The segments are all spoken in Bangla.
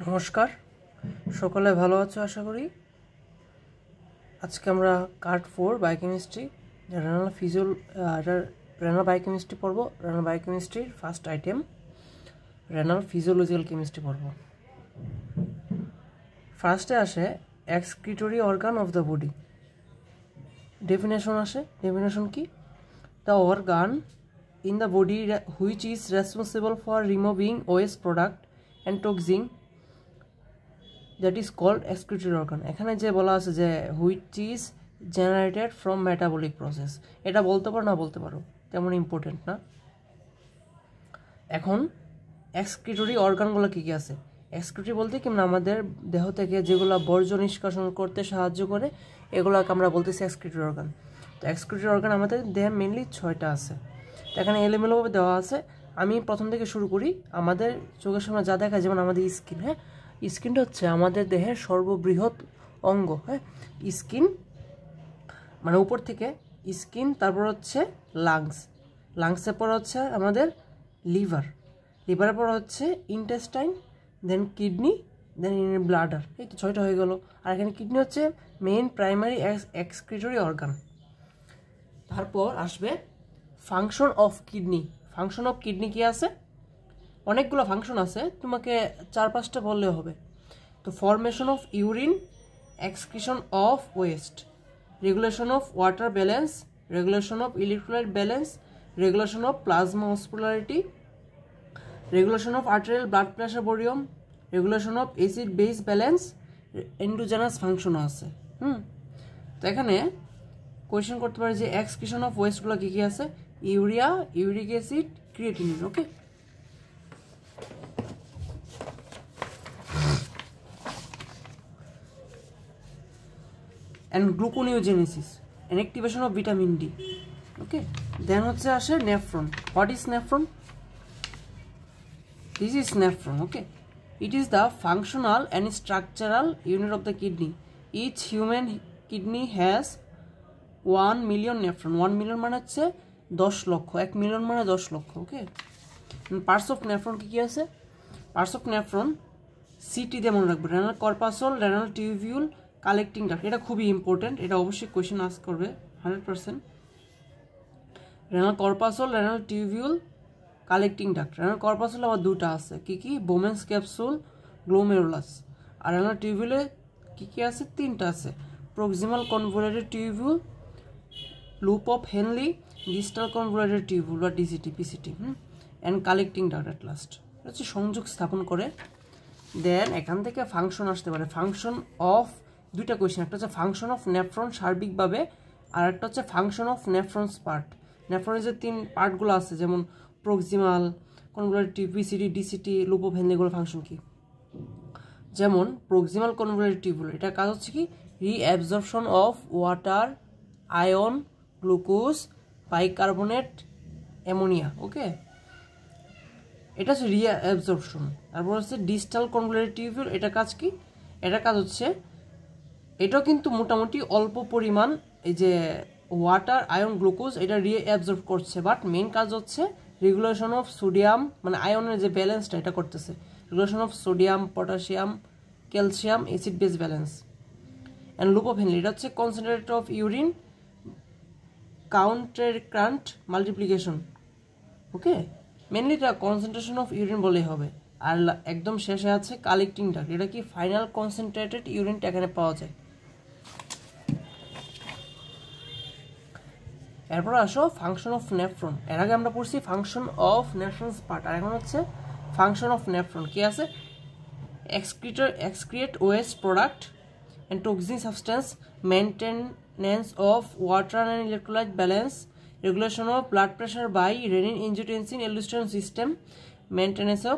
নমস্কার, সকলে ভালো আছো আশা করি। আজকে আমরা কার্ড 4 বায়োকেমিস্ট্রি রেনাল বায়োকেমিস্ট্রি পড়ব। রেনাল বায়োকেমিস্ট্রির first item renal physiological chemistry পড়ব। ফার্স্টে আসে excretory organ of the body. Definition কি? The organ in the body which is responsible for removing waste product and toxin that is called excretory organ. এখানে যে বলা আছে যে which is generated from metabolic process, এটা বলতে পারো না বলতে পারো, তেমন ইম্পর্টেন্ট না। এখন এক্সক্রিটরি অর্গানগুলো কী কী আছে? এক্সক্রিটরি বলতে কি আমাদের দেহ থেকে যেগুলো বর্জ্য নিষ্কাশন করতে সাহায্য করে এগুলোকে আমরা বলতেছি এক্সক্রিটরি অর্গান। তো এক্সক্রিটরি অর্গান আমাদের দেহে মেনলি 6টা আছে। তো এখানে এলোমেলোভাবে দেওয়া আছে। আমি প্রথম থেকে শুরু করি। আমাদের চোখের সামনে যা দেখা, যেমন আমাদের স্কিন, হ্যাঁ, স্কিনটা হচ্ছে আমাদের দেহের সর্ববৃহৎ অঙ্গ। হ্যাঁ, স্কিন মানে উপর থেকে স্কিন, তারপর হচ্ছে লাংসের পর হচ্ছে আমাদের লিভারের পর হচ্ছে ইন্টেস্টাইন, দেন কিডনি, দেন ব্লাডার। এই তো 6টা হয়ে গেল। আর এখানে কিডনি হচ্ছে মেইন প্রাইমারি এক্সক্রিটরি অর্গান। তারপর আসবে ফাংশন অফ কিডনি কি আছে? অনেকগুলো ফাংশন আছে, তোমাকে 4-5টা বললেও হবে। তো formation of urine, excretion of waste, regulation of water balance, regulation of electrolyte balance, regulation of plasma osmolarity, regulation of arterial blood pressure volume, regulation of acid base balance, endogenous ফাংশনও আছে। তো এখানে কোয়েশ্চেন করতে পারে যে এক্সক্রিশন অফ ওয়েস্টগুলো কী কী আছে? Urea, uric acid, creatinine. Okay, and gluconeogenesis and activation of vitamin D. Okay, then হচ্ছে আসে nephron. What is nephron? This is nephron. Okay, it is the functional and structural unit of the kidney. Each human kidney has 1 million nephron. 1 million মানে হচ্ছে 10 লক্ষ, 1 মিলিয়ন মানে 10 লক্ষ। ওকে, পার্টস অফ নেফ্রন কি আছে? পার্টস অফ নেফ্রন সিটি দিয়ে মনে রাখবে, renal corpuscle, renal tubule, collecting duct. এটা খুবই ইম্পর্টেন্ট, এটা অবশ্যই কোয়েশ্চেন আস্ক করবে 100%। Renal corpuscle, renal tubule, collecting duct. Renal corpuscle আবার 2টা আছে, কি বোমেন্স ক্যাপসুল, গ্লোমেরুলাস। আর রেনাল টিউবিউলে কি আছে? 3টা আছে, proximal convoluted tubule, loop of Henle, distal convoluted tubule বা DCT, PCT, and collecting duct at last. এটা হচ্ছে সংযোগ স্থাপন করে। দেন এখান থেকে ফাংশন আসতে পারে। ফাংশন অফ 2টা কোয়েশ্চেন, একটা হচ্ছে ফাংশন অফ নেফ্রন সার্বিকভাবে, আর একটা হচ্ছে ফাংশন অফ নেফ্রনস পার্ট। নেফ্রনের যে 3 পার্টগুলো আছে, যেমন proximal convoluted, PCT, DCT, loop of Henle, এগুলো ফাংশন কি? যেমন প্রক্সিমাল কনভলিউটেড টিউবিউল, এটার কাজ হচ্ছে কি? Reabsorption of water, ion, glucose, bicarbonate, ammonia. Okay, এটা হচ্ছে রিঅ্যাবজর্পশন। তারপর হচ্ছে ডিস্টাল কনভলিউটেড টিউবিউল, এটার কাজ কি? এটার কাজ হচ্ছে, এটাও কিন্তু মোটামুটি অল্প পরিমাণ এই যে ওয়াটার, আয়ন, গ্লুকোজ এটা রিঅ্যাবজর্ব করছে, বাট মেইন কাজ হচ্ছে রেগুলেশন অফ সোডিয়াম, মানে আয়নের যে ব্যালেন্সটা এটা করতেছে। Regulation of sodium, potassium, calcium, acid base balance. And loop of Henle, এটা হচ্ছে concentrate of urine, countercurrent multiplication. Okay, mainly এটা কনসেন্ট্রেশন অফ ইউরিন বলেই হবে। আর একদম শেষে আছে কালেক্টিং ডাক্ট, এটা কি ফাইনাল কনসেন্ট্রেটেড ইউরিনটা এখানে পাওয়া যায়। এরপর আসো ফাংশন অফ নেফ্রন। এর আগে আমরা পড়ছি ফাংশন অফ নেফ্রনস পার্ট, আর এখন হচ্ছে ফাংশন অফ নেফ্রন। কি আছে? Excrete waste product and toxin substance, maintenance of water and electrolyte balance, regulation of blood pressure by renin angiotensin aldosterone system, maintenance of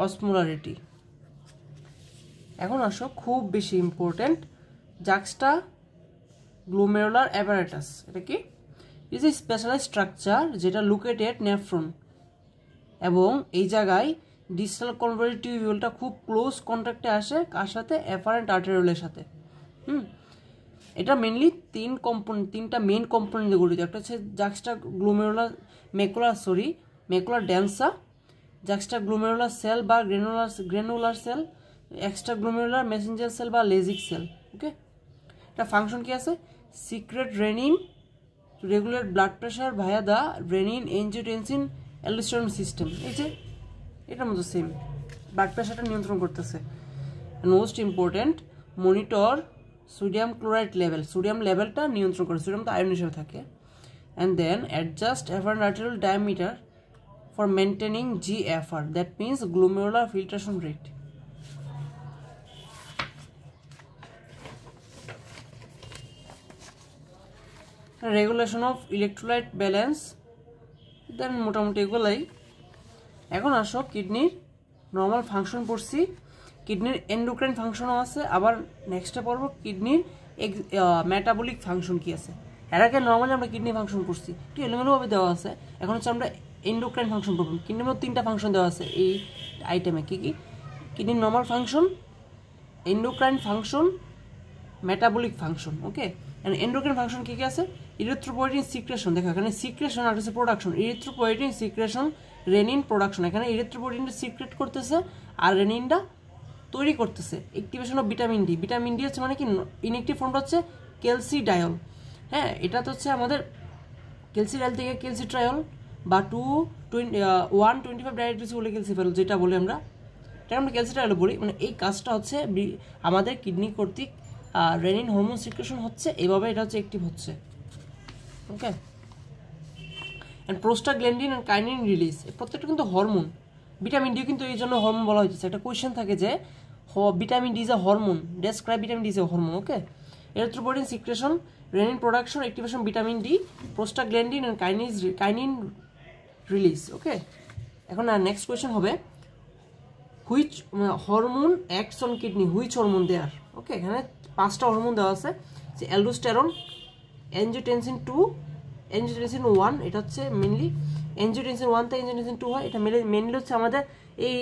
osmolarity. এখন আসো খুব বেশি ইম্পর্টেন্ট, জাক্সটা গ্লোমেরুলার অ্যাপারেটাস। এটা কি? ইজ এ স্পেশালাইজ স্ট্রাকচার যেটা লোকেটেড নেফ্রন, এবং এই জায়গায় ডিস্টাল কনভলিউটেড টিউবিউলটা খুব ক্লোজ কন্ট্যাক্টে আসে কার সাথে? অ্যাফারেন্ট আর্টেরিওলের সাথে। এটা মেনলি 3টা মেইন কম্পোনেন্ট দিয়ে গঠিত। একটা হচ্ছে juxta macular densa, juxta glomerular cell বা granular cell, extra glomerular mesangial cell বা লেজিক সেল। ওকে, এটা ফাংশন কি আছে? Secrete renin to regulate blood pressure via the renin angiotensin aldosterone system. এই যে এটার মতো সেম, ব্লাড প্রেশারটা নিয়ন্ত্রণ করতেছে। Most important, monitor sodium chloride level, sodium লেভেলটা নিয়ন্ত্রণ করে, সোডিয়াম তো আয়রন হিসেবে থাকে। And then adjust afferent arterial diameter for maintaining GFR, that means glomerular filtration rate. Regulation of electrolyte balance, then মোটামুটি এগুলাই। এখন আসো কিডনির নর্মাল ফাংশন পড়ছি, কিডনির এন্ডোক্রাইন ফাংশনও আছে, আবার নেক্সটে পড়বো কিডনির মেটাবলিক ফাংশন কি আছে। এর আগে নর্মালি আমরা কিডনি ফাংশন করছি, একটু এলোমেলোভাবে দেওয়া আছে। এখন হচ্ছে আমরা এন্ডোক্রাইন ফাংশন পড়বো। কিডনির মধ্যে 3টা ফাংশন দেওয়া আছে এই আইটেমে। কী কী? কিডনির normal function, endocrine function, metabolic function. Okay, endocrine function কী কী আছে? ইরিথ্রোপয়েটিন সিক্রেশন, দেখো এখানে সিক্রেশন আর হচ্ছে production. Erythropoietin secretion, renin production. এখানে ইরিথ্রোপয়েটিনটা সিক্রেট করতেছে আর রেনিনটা তৈরি করতেছে। Activation of vitamin D, vitamin D হচ্ছে মানে কি ইনঅ্যাক্টিভ ফর্মটা হচ্ছে ক্যালসিডায়ল। হ্যাঁ, এটা তো হচ্ছে আমাদের ক্যালসিডায়ল থেকে ক্যালসিট্রায়ল বা 125 ডাইরেক্ট্রিসি বলে ক্যালসিফেরল যেটা বলি আমরা, এটা আমরা ক্যালসিট্রায়ল বলি। মানে এই কাজটা হচ্ছে আমাদের কিডনি কর্তৃক রেনিন হরমোন সিক্রেশন হচ্ছে, এভাবে এটা হচ্ছে অ্যাক্টিভ হচ্ছে। Okay, and prostaglandin and kinin release, প্রত্যেকটা কিন্তু হরমোন। ভিটামিন ডি কিন্তু এই জন্য হরমোন বলা হয়েছে। একটা কোয়েশ্চেন থাকে যে vitamin D is a hormone, describe vitamin D is a hormone. Okay, erythropoietin secretion, renin production, activation vitamin D, prostaglandin and kinin release. Okay, এখন নেক্সট কোয়েশ্চেন হবে which hormone acts on kidney, which hormone there. Okay, এখানে 5টা হরমোন দেওয়া আছে, যে অ্যালডোস্টেরন, এনজিওটেনসিন 2, এনজিওটেনসিন 1, এটা হচ্ছে মেনলি এনজিওটেনসিন 1 থেকে এনজিওটেনসিন 2 হয়। এটা মেনলি হচ্ছে আমাদের এই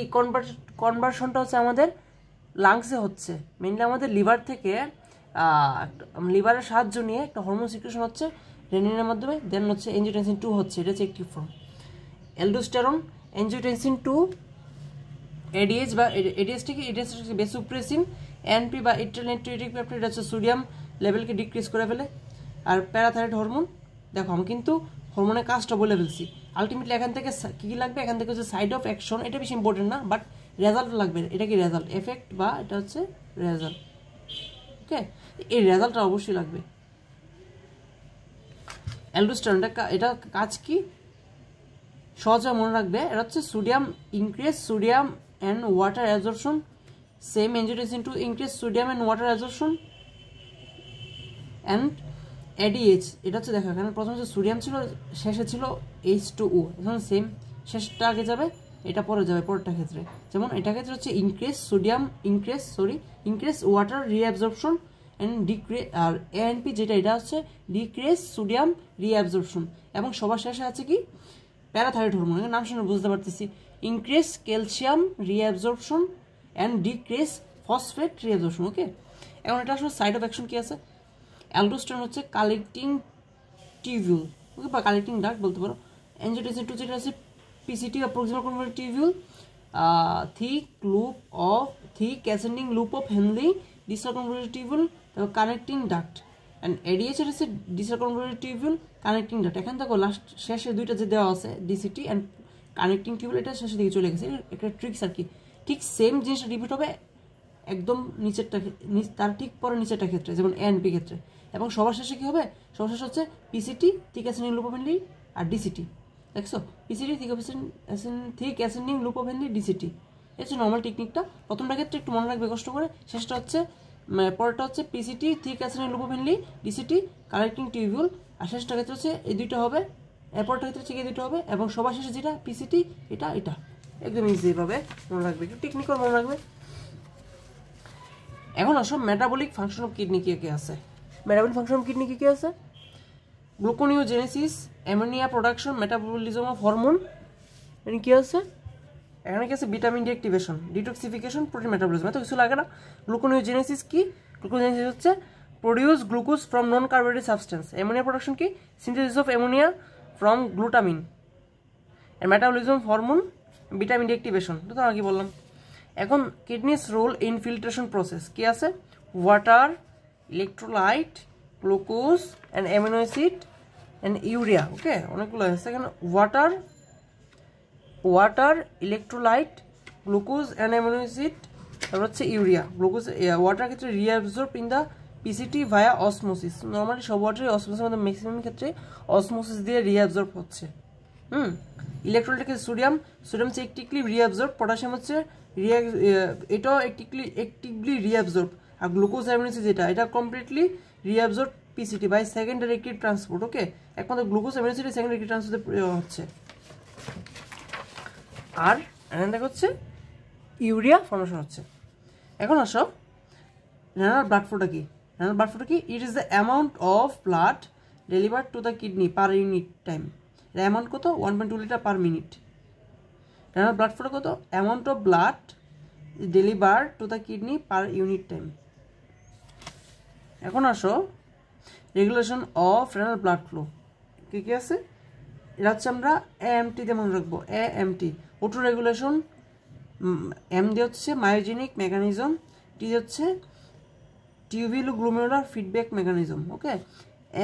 কনভার্সনটা হচ্ছে আমাদের লাংসে হচ্ছে, মেনলি আমাদের লিভার থেকে লিভারের সাহায্য নিয়ে একটা হরমোন সিক্রেশন হচ্ছে রেনিনের মাধ্যমে। দেন হচ্ছে এনজিওটেনসিন 2 হচ্ছে, এটা হচ্ছে active form. Aldosterone, angiotensin 2, ADH বা এডিএইচটি কি, এডিএইচ হচ্ছে বেসোপ্রেসিন, এনপি বা ইট্রাল নাইট্রিক পেপটাইড, এটা হচ্ছে সোডিয়াম লেভেলকে ডিক্রিজ করে ফেলে। আর প্যারাথাইরয়েড হরমোন, দেখো আমি কিন্তু হরমোনের কাজটা বলে ফেলছি। আলটিমেটলি এখান থেকে কী কী লাগবে, এখান থেকে হচ্ছে সাইড অফ অ্যাকশন, এটা বেশি ইম্পর্টেন্ট না, বাট রেজাল্ট লাগবে। এটা কি রেজাল্ট, এফেক্ট বা এটা হচ্ছে রেজাল্ট। ওকে, এই রেজাল্টটা অবশ্যই লাগবে। অ্যালডোস্টেরন, এটা কাজ কি সহজে মনে রাখবে, এটা হচ্ছে sodium increase sodium and water absorption, same angiotensin 2 increase sodium and water absorption. And ADH, এটা হচ্ছে দেখো এখানে প্রথম হচ্ছে সোডিয়াম ছিল, শেষে ছিল H2O, এখন সেম শেষটা আগে যাবে, এটা পরে যাবে পরেরটা ক্ষেত্রে। যেমন এটা ক্ষেত্রে হচ্ছে increase water reabsorption and decrease, আর এএনপি যেটা এটা হচ্ছে ডিক্রিজ সোডিয়াম রিঅ্যাবজর্পশন। এবং সবার শেষে আছে কি প্যারাথাইরয়েড হরমোন, নাম শুনে বুঝতে পারতেছি, increase calcium reabsorption and decrease phosphate reabsorption. Okay, এখন এটা আসলে সাইড অফ অ্যাকশন কি আছে, অ্যালডোস্টেরন হচ্ছে কালেক্টিং টিউবিউল, ওকে, বা কালেক্টিং ডাক্ট বলতে পারো। এনজিওটেনসিন 2 যেটা আছে পিসিটি বা proximal convoluted tubule, thick ascending loop of Henle distal convoluted tubule, তারপর কানেক্টিং ডাক্ট। অ্যান্ড এডিএইচ এর হচ্ছে distal convoluted tubule, connecting duct. এখান থেকে লাস্ট শেষে দুইটা যে দেওয়া আছে ডিসিটি অ্যান্ড কানেক্টিং টিউবিউল, এটা শেষের দিকে চলে গেছে। একটা ট্রিক্স আর কি, ঠিক সেম জিনিসটা রিপিট হবে একদম নিচেরটা, তার ঠিক পরে নিচেরটা ক্ষেত্রে, যেমন এএনপি ক্ষেত্রে। এবং সবার শেষে কী হবে, সবার শেষে হচ্ছে PCT thick ascending loop of Henle আর ডিসিটি। দেখছো, PCT thick ascending loop of Henle DCT, এটা হচ্ছে নর্মাল টেকনিকটা। প্রথমটা ক্ষেত্রে একটু মনে রাখবে কষ্ট করে, শেষটা হচ্ছে পরেরটা হচ্ছে PCT thick ascending loop of Henle DCT connecting tubule, আর শেষটা ক্ষেত্রে হচ্ছে এই দুইটা হবে, এরপরটা ক্ষেত্রে হচ্ছে এই দুইটা হবে, এবং সবার শেষে যেটা পিসিটি এটা একদম ইজিভাবে মনে রাখবে, একটু টেকনিক্যাল মনে রাখবে। এখন আসো মেটাবলিক ফাংশন অফ কিডনি কি আছে। মেটাবলিক ফাংশন অফ কিডনি কি আছে, gluconeogenesis, ammonia production, metabolism of hormone. মানে কি আছে এখানে, কি আছে vitamin D activation, detoxification, protein metabolism, এত কিছু লাগে না। গ্লুকোনিওজেনেসিস কি, গ্লুকোনিওজেনেসিস হচ্ছে produce glucose from non carbohydrate substance. Ammonia production কি, synthesis of ammonia from glutamine. এর metabolism hormone, vitamin D activation, তো আমি কি বললাম। এখন kidney's role in filtration process কি আছে, water, electrolyte, glucose and amino acid and urea. ওকে, অনেকগুলো আছে এখানে, water, electrolyte, glucose and amino acid, তারপর হচ্ছে ইউরিয়া। গ্লুকোজ ওয়াটার ক্ষেত্রে reabsorb in the PCT via osmosis. Normally সব ওয়াটারই অসমোসিসের মধ্যে ম্যাক্সিমাম ক্ষেত্রে অসমোসিস দিয়ে রিঅ্যাবজর্ব হচ্ছে। ইলেকট্রোলাইটের ক্ষেত্রে সোডিয়াম হচ্ছে একটিভলি রিঅ্যাবজর্ব, পটাশিয়াম হচ্ছে এটাও একটিভলি রিঅ্যাবজর্ব, আর গ্লুকোজ অ্যামিনো অ্যাসিড এটা completely reabsorb PCT by second directed transport. Okay, একমাত্র glucose amino acid second directed ট্রান্সপোর্টে হচ্ছে। আর দেখা হচ্ছে ইউরিয়া ফর্মেশন হচ্ছে। এখন আসো রেনাল ব্লাড ফ্লোটা কি, it is the amount of blood delivered to the kidney per unit time. এর অ্যামাউন্ট কত, 1.2 litre per minute. Renal blood flow কত, amount of blood delivered to the kidney per unit time. এখন আসো regulation of renal blood flow কী কী আছে, এটা হচ্ছে আমরা AMT দিয়ে মনে রাখবো, AMT অটো রেগুলেশন, এম দিয়ে হচ্ছে মায়োজেনিক মেকানিজম, টি হচ্ছে টিউবিলো-গ্লোমেরুলার ফিডব্যাক মেকানিজম। ওকে,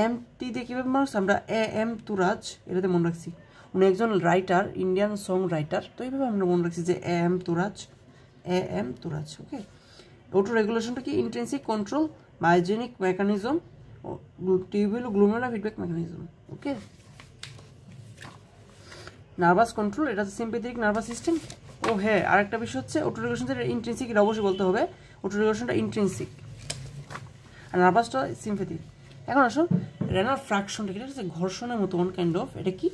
AMT দিয়ে কীভাবে মনে রাখছি আমরা, AM তুরাজ, এটাতে মনে রাখছি, উনি একজন রাইটার, ইন্ডিয়ান সং রাইটার, তো এইভাবে আমরা মনে রাখছি যে AM তুরাজ। ওকে, অটো রেগুলেশনটা কি, intensive control, myogenic mechanism, tubuloglomerular feedback mechanism. Okay, nervous control, এটা হচ্ছে সিম্প্যাথেটিক নার্ভাস সিস্টেম। ও হ্যাঁ, আরেকটা বিষয় হচ্ছে অটো রেগুলেশনটা ইন্ট্রিনসিক, এটা অবশ্যই বলতে হবে, অটো রেগুলেশনটা ইন্ট্রিনসিক আর নার্ভাসটা সিম্প্যাথিক। এখন আসুন রেনাল ফ্র্যাকশনটা, এটা হচ্ছে ঘর্ষণের মতো ওয়ান কাইন্ড অফ, এটা কি,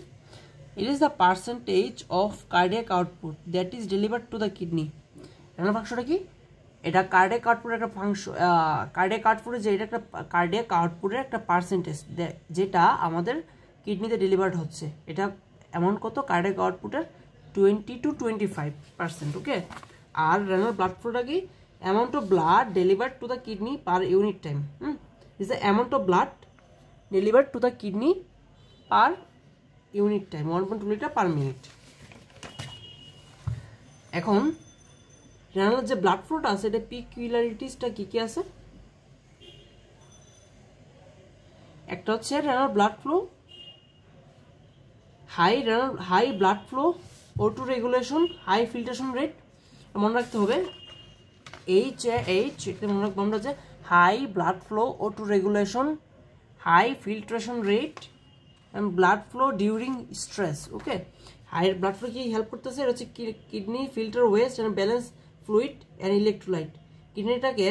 it is the percentage of cardiac output that is delivered to the kidney. Renal ফ্র্যাকশনটা কি, এটা কার্ডিয়াক আউটপুটের একটা ফাংশন, কার্ডিয়াক আউটপুটের যে এটা একটা কার্ডিয়াক আউটপুটের একটা পার্সেন্টেজ যেটা আমাদের কিডনিতে ডেলিভার্ড হচ্ছে, এটা অ্যামাউন্ট কত, কার্ডিয়াক আউটপুটের 20 to 25%। ওকে, আর রেনাল ব্লাড ফ্লোটা কি, amount of blood delivered to the kidney per unit time. Is the amount of blood delivered to the kidney per unit time, 1.2 litre per minute. এখন রেনাল যে ব্লাড ফ্লোটা আছে, এটা পিকুলারিটিসটা কি কি আছে, একটা হচ্ছে renal blood flow, high blood flow, auto regulation, high filtration rate, মনে রাখতে হবে এটা মনে রাখবো আমরা যে high blood flow, auto regulation, high filtration rate and blood flow during stress. Okay, high blood flow কি হেল্প করতেছে, এটা হচ্ছে kidney filter waste and balance fluid and electrolyte, কিডনিটাকে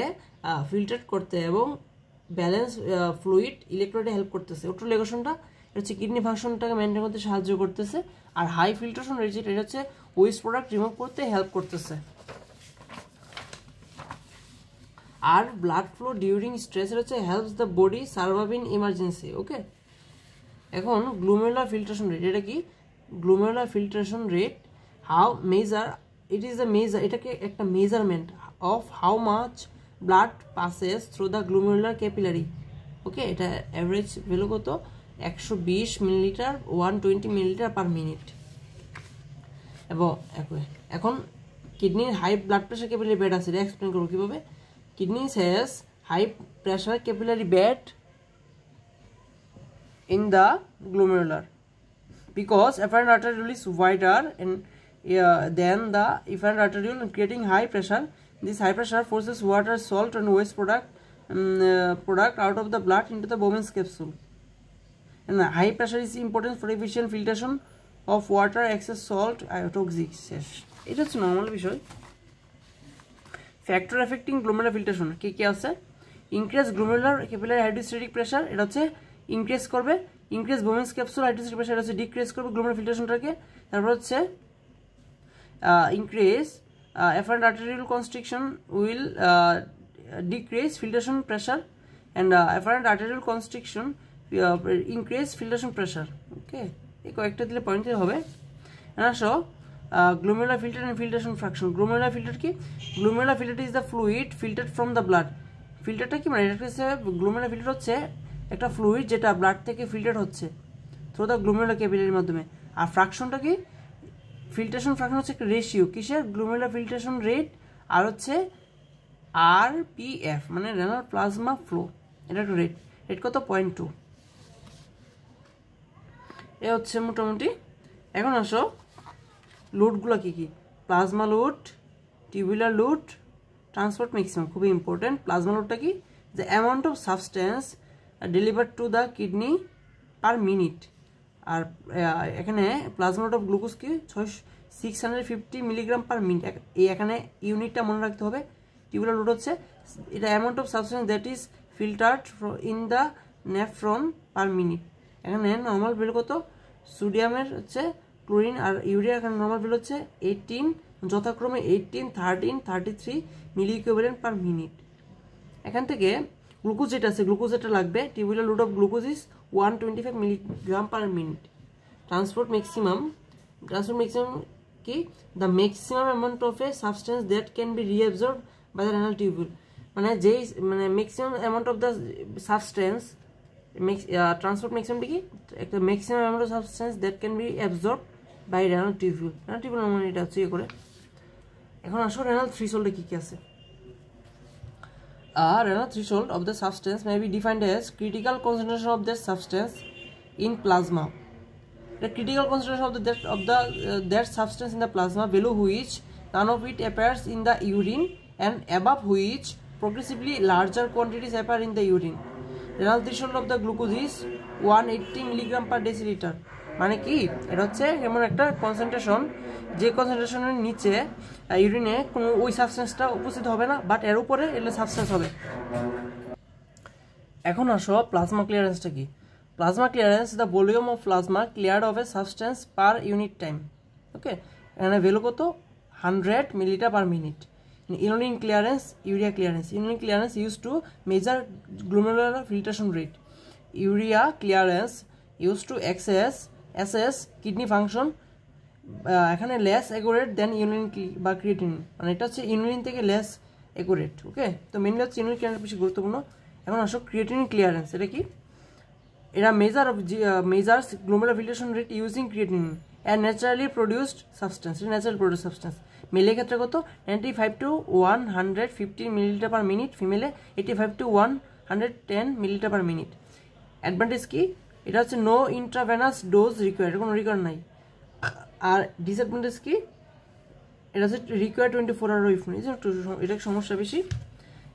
ফিল্টার করতে এবং ব্যালেন্স ফ্লুইড ইলেকট্রোলাইটে হেল্প করতেছে। অটো রেগুলেশনটা এটা হচ্ছে কিডনি ফাংশনটাকে মেনটেন করতে সাহায্য করতেছে, আর হাই ফিল্ট্রেশন রেট এটা হচ্ছে ওয়েস্ট প্রোডাক্ট রিমুভ করতে হেল্প করতেছে। আর ব্লাড ফ্লো ডিউরিং স্ট্রেস হচ্ছে helps the body survive in emergency. Okay, এখন গ্লোমেরুলার ফিল্ট্রেশন রেট, এটা কি, glomerular filtration rate how measure, it is the measure, এটাকে একটা measurement of how much blood passes through the glomerular capillary. Okay, এটা অ্যাভারেজ ভ্যালু কত, 120 মিলিলিটার, 120 মিলিলিটার পার মিনিট। এবং এখন কিডনির high blood pressure capillary bed আছে, এটা এক্সপ্লেন করবো কীভাবে। Kidneys has high pressure capillary bed in the glomerular because afferent arteriole is wider and than the efferent arteriole, creating high pressure. This high pressure forces water, salt and waste product out of the blood into the Bowman's capsule. And high pressure is important for efficient filtration of water, excess salt, toxic. এটা হচ্ছে নর্মাল বিষয়। ফ্যাক্টর এফেক্টিং গ্লোমেরুলার ফিল্ট্রেশন কি কি আছে, increase glomerular capillary hydrostatic pressure, এটা হচ্ছে ইনক্রিজ করবে, increase Bowman's capsule hydrostatic pressure, এটা হচ্ছে ডিক্রিজ করবে গ্লোমেরুলার ফিল্ট্রেশনটাকে। তারপর হচ্ছে increase efferent arterial constriction will decrease filtration pressure and efferent arterial constriction increase filtration pressure. Okay, এই কয়েকটা দিলে পয়েন্ট হবে। আসো glomerular filter and filtration fraction. Glomerular filter কি, glomerular filter is the fluid filtered from the blood. ফিল্টারটা কি মানে, এটা হচ্ছে glomerular filter হচ্ছে একটা ফ্লুইড যেটা ব্লাড থেকে ফিল্টার হচ্ছে থ্রু দ্য গ্লোমেরুলার ক্যাপিলারির মাধ্যমে। আর ফ্র্যাকশনটা কি, ফিল্ট্রেশন ফ্র্যাকশন হচ্ছে একটা রেশিও কিসের, গ্লোমেরুলার ফিল্ট্রেশন রেট আর হচ্ছে RPF মানে রেনাল প্লাজমা ফ্লো, এটা একটু রেট কত 0.2। এ হচ্ছে মোটামুটি। এখন আসো লোডগুলো কী কী, plasma load, tubular load, transport maximum, খুবই ইম্পর্টেন্ট। প্লাজমা লোডটা কি, the amount of substance delivered to the kidney per minute. আর এখানে প্লাজমা লোড অফ গ্লুকোজ কি 650 মিলিগ্রাম পার মিনিট, এই এখানে ইউনিটটা মনে রাখতে হবে। টিউবুলার লোড হচ্ছে এটা amount of substance that is filtered in the nephron per minute. এখানে নর্মাল ভ্যালু কত, সোডিয়ামের হচ্ছে ক্লোরিন আর ইউরিয়া এখানে নর্মাল ভ্যালু হচ্ছে 18, যথাক্রমে 18, 13, 33 মিলি ইকুইভ্যালেন্ট পার মিনিট। এখান থেকে গ্লুকোজ যেটা আছে, গ্লুকোজ যেটা লাগবে, tubular load of glucose is 125 milligram per minute. Transport maximum কি, the maximum amount of a substance that can be reabsorbed by the renal tubule, মানে যেই মানে maximum amount of the substance, transport ম্যাক্সিমামটা কি, একটা maximum amount of substance that can be absorbed by renal tubule. Renal tubule মানে এটা হচ্ছে করে। এখন আসো রেনাল থ্রেশহোল্ডে কী কী আছে। Renal threshold of the substance may be defined as critical concentration of that substance in plasma. The critical concentration of that substance in the plasma, below which none of it appears in the urine, and above which progressively larger quantities appear in the urine. Renal threshold of the glucose is 180 milligram per deciliter. মানে কি, এটা হচ্ছে এমন একটা কনসেন্ট্রেশন যে কনসেন্ট্রেশনের নিচে ইউরিনে কোনো ওই সাবস্টেন্সটা উপস্থিত হবে না, বাট এর উপরে এলে সাবস্টেন্স হবে। এখন আসো প্লাজমা ক্লিয়ারেন্সটা কি। Plasma clearance the volume of plasma cleared of a substance per unit time. Okay, এখানে ভ্যালু কত 100 millilitre per minute. Inulin clearance, urea clearance. Inulin clearance use to measure glomerular filtration rate. Urea clearance use to assess kidney function. এখানে লেস অ্যাকুরেট দেন ইউরিন বা ক্রিয়েটিন, মানে এটা হচ্ছে ইউরিন থেকে লেস অ্যাকুরেট। ওকে, তো মেনলি হচ্ছে ইউরিন ক্লিয়ারেন্স বেশি গুরুত্বপূর্ণ। এখন আসো ক্রিয়েটিন ক্লিয়ারেন্স, এটা কি, এরা measures glomerular filtration rate using creatinine and naturally produced substance. Natural produce substance. মেলের ক্ষেত্রে কত 95 to 115 মিলিলিটার পার মিনিট, ফিমেলে 85 to 110 millilitre per minute. Advantage কি, এটা হচ্ছে নো ইন্ট্রাভেনাস ডোজ রিকোয়ার্ড, কোনো রিকোয়ার্ড নাই। আর ডিসঅ্যাডভান্টেজ কি, এটা হচ্ছে রিকোয়ার্ড 24 আওয়ার উইফ, এটা সমস্যা বেশি।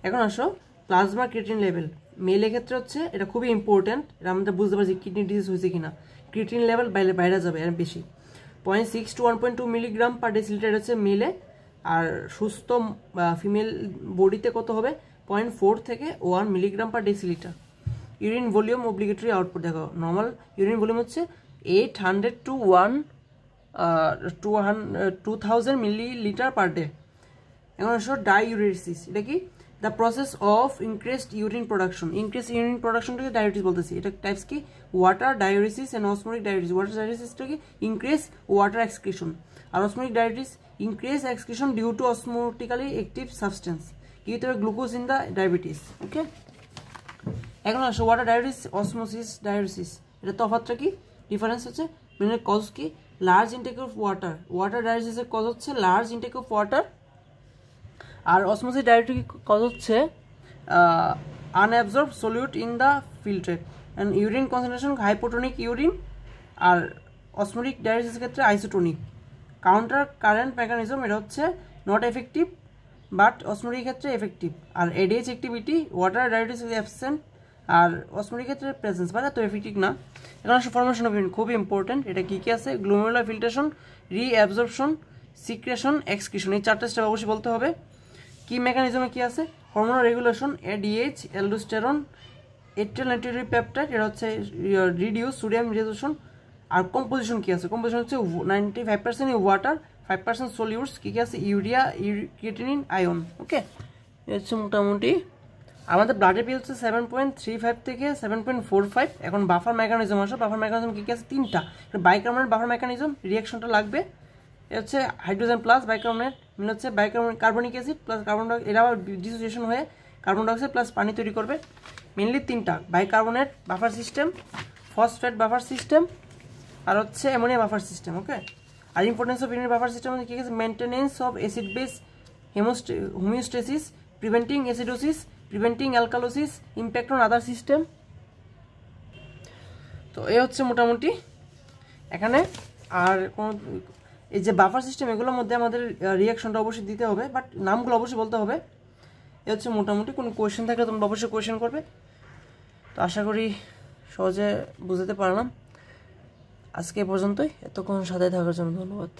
এখন আসো প্লাজমা ক্রিয়েটিন লেভেল। মেলের ক্ষেত্রে হচ্ছে এটা খুবই ইম্পর্টেন্ট, এটা আমাদের বুঝতে পারছি কিডনি ডিজিজ হয়েছে কিনা। ক্রিয়েটিন লেভেল বাইরে যাবে আর বেশি, 0.6 to 1.2 মিলিগ্রাম পার ডেসিলিটার হচ্ছে মেলে, আর সুস্থ ফিমেল বডিতে কত হবে 0.4 থেকে 1 milligram per decilitre. Urine volume obligatory output দেখো, নর্মাল ইউরিন ভলিউম হচ্ছে 800 to 2000 মিলিলিটার পার ডে। এখন আসো ডাইউরেসিস, এটা কি, the process of increased urine production. Increase urine প্রোডাকশনটাকে ডায়াবেটিস বলতেছি। এটা টাইপস কি, water diabetes and osmotic diabetes. Water ডায়াবেটিসটা কি, ইনক্রিজ ওয়াটার এক্সক্রিশন, আর osmotic diabetes increase excretion due to osmotically active substance. কি হতে হবে, glucose in the diabetes. Okay, এখন আসো ওয়াটার ডায়াবেটিস, অসমোসিস ডায়াবেটিস, এটা তফাৎটা কি, ডিফারেন্স হচ্ছে মেন কজ কি, large intake of water. Water ডায়াবেটিসের কজ হচ্ছে লার্জ ইনটেক অফ ওয়াটার, আর অসমোসিস ডায়াবেটিস কজ হচ্ছে unabsorbed solute in the filtrate and urine concentration hypotonic urine, আর অসমোটিক ডায়াবেটিসের ক্ষেত্রে আইসোটোনিক। কাউন্টার কারেন্ট মেকানিজম, এটা হচ্ছে নট এফেক্টিভ বাট অসমোটিক ক্ষেত্রে এফেক্টিভ। আর ADH activity, water diabetes is absent, আর অসমোটিক ক্ষেত্রে প্রেজেন্স বা এত এফেক্টিভ না। এখন আসলে ফর্মেশন অফ ইউরিন খুবই ইম্পর্টেন্ট। এটা কী কী আছে, glomerular filtration, reabsorption, secretion, excretion, এই চারটে স্টেপ অবশ্যই বলতে হবে। কি মেকানিজমে কি আছে, hormonal regulation, ADH, aldosterone, atrial natriuretic peptide, এটা হচ্ছে রিডিউস সোডিয়াম রেজোলিউশন। আর কম্পোজিশন কি আছে, কম্পোজিশন হচ্ছে 95% ওয়াটার, 5% সলিউটস। কী কী আছে, ইউরিয়া, ক্রিয়েটিনিন, আয়ন। ওকে, হচ্ছে মোটামুটি আমাদের ব্লাডের পি হচ্ছে 7.35 থেকে 7.45। এখন বাফার মেকানিজম আসো, বাফার মেকানিজম কী কী আছে, তিনটা। বাইকার্বনেট বাফার মেকানিজম, রিয়াকশনটা লাগবে, এটা হচ্ছে হাইড্রোজেন প্লাস বাইকার্বনেট মিলে হচ্ছে carbonic acid plus carbon dioxide, এটা আবার ডিসোসিয়েশন হয়ে কার্বন ডাইঅক্সাইড প্লাস পানি তৈরি করবে। মেনলি তিনটা, bicarbonate buffer system, phosphate buffer system, আর হচ্ছে অ্যামোনিয়া বাফার সিস্টেম। ওকে, আর importance of urine buffer system কী আছে, maintenance of acid base homeostasis, preventing acidosis, preventing alkalosis, impact on other system. তো এই হচ্ছে মোটামুটি এখানে। আর কোনো এই যে বাফার সিস্টেম এগুলোর মধ্যে আমাদের রিয়াকশনটা অবশ্যই দিতে হবে, বাট নামগুলো অবশ্যই বলতে হবে। এ হচ্ছে মোটামুটি। কোনো কোয়েশ্চেন থাকলে তোমরা অবশ্যই কোয়েশ্চেন করবে। তো আশা করি সহজে বুঝতে পারলাম। আজকে এ পর্যন্তই। এতক্ষণ সাথে থাকার জন্য ধন্যবাদ।